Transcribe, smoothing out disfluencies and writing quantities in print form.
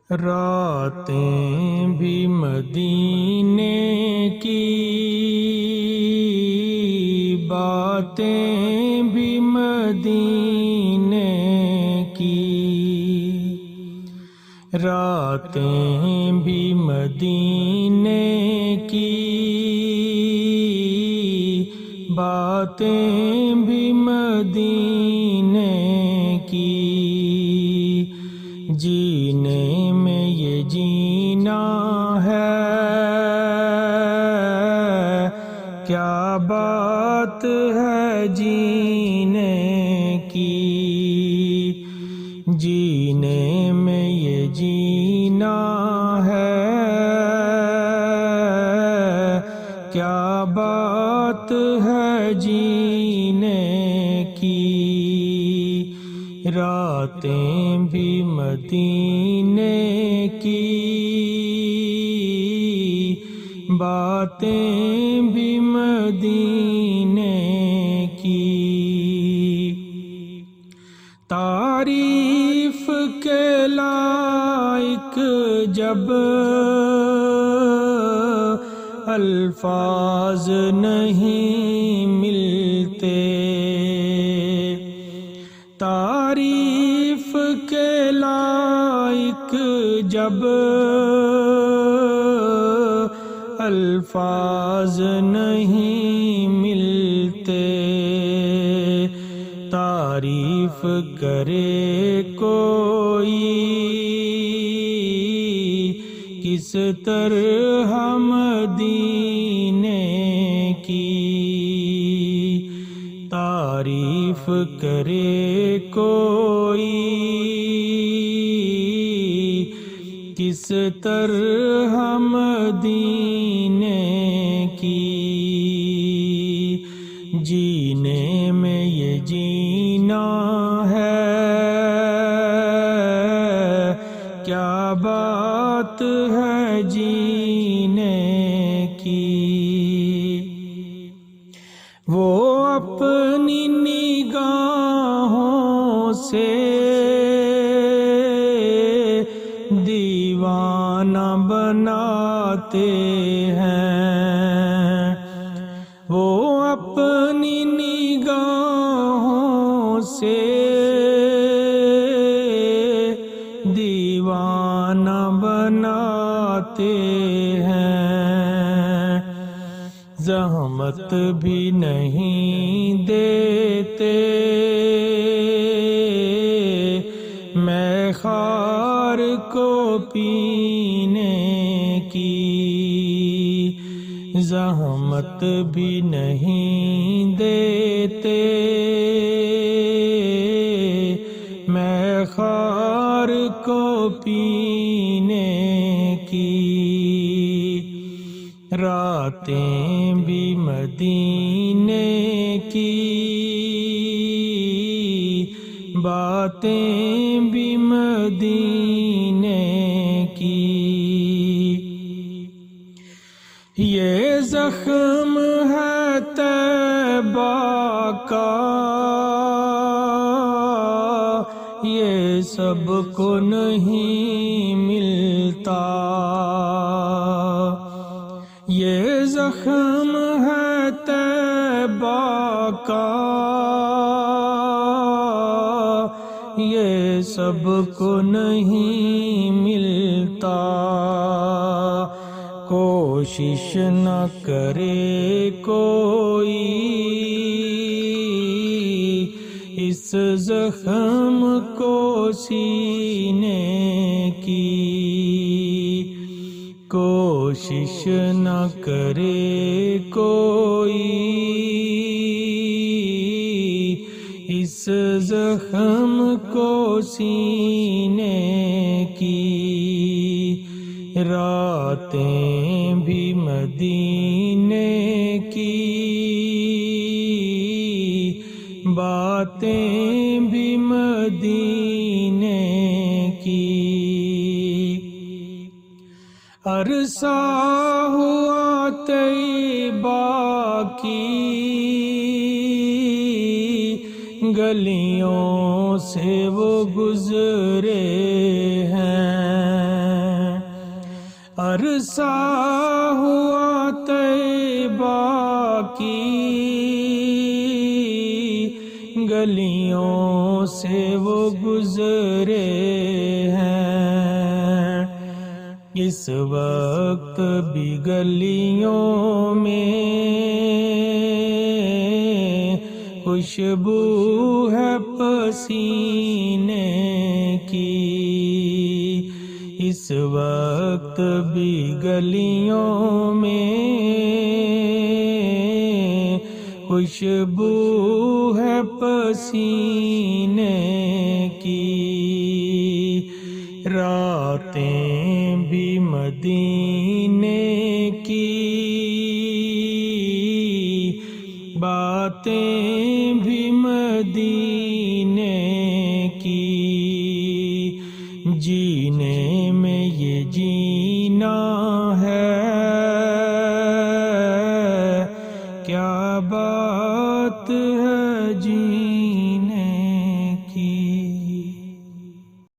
راتیں بھی مدینے کی، باتیں بھی مدینے کی، راتیں بھی مدینے کی، باتیں بھی مدینے کی، جینے میں یہ جینا ہے، کیا بات ہے جینے کی، جینے میں یہ جینا ہے، کیا بات ہے جینے کی، راتیں بھی مدینے کی، باتیں بھی مدینے کی، تعریف کے لائق جب الفاظ نہیں ملتے، تعریف کے لائق جب الفاظ نہیں ملتے، تعریف کرے کوئی کس طرح مدینے کی، تعریف کرے کوئی کس طرح مدینے کی، جینے میں یہ جینا ہے، کیا بات ہے جینے کی، وہ اپنی نگاہوں سے دیوانہ بناتے ہیں، وہ اپنی نگاہوں سے دیوانہ بناتے ہیں، زحمت بھی نہیں دیتے میں خار کو پینے کی، زحمت بھی نہیں دیتے میں خار کو پینے کی، راتیں بھی مدینے کی، باتیں بھی مدینے کی، یہ زخم ہے طیبہ کا، یہ سب کو نہیں ملتا، یہ زخم ہے طیبہ کا، یہ سب کو نہیں ملتا، کوشش نہ کرے کوئی اس زخم کو سینے کی، کوشش نہ کرے کوئی اس زخم کو سینے کی، راتیں بھی مدینے کی، باتیں بھی مدینے کی، عرصہ ہوا طیبہ کی گلیوں سے وہ گزرے ہیں، عرصہ ہوا طیبہ کی گلیوں سے وہ گزرے ہیں، اس وقت بھی گلیوں میں خوشبو ہے پسینے کی، اس وقت بھی گلیوں میں خوشبو ہے پسینے کی، راتیں بھی مدینے کی، باتیں بھی مدینے کی، جینے میں یہ جینا ہے، کیا بات ہے جی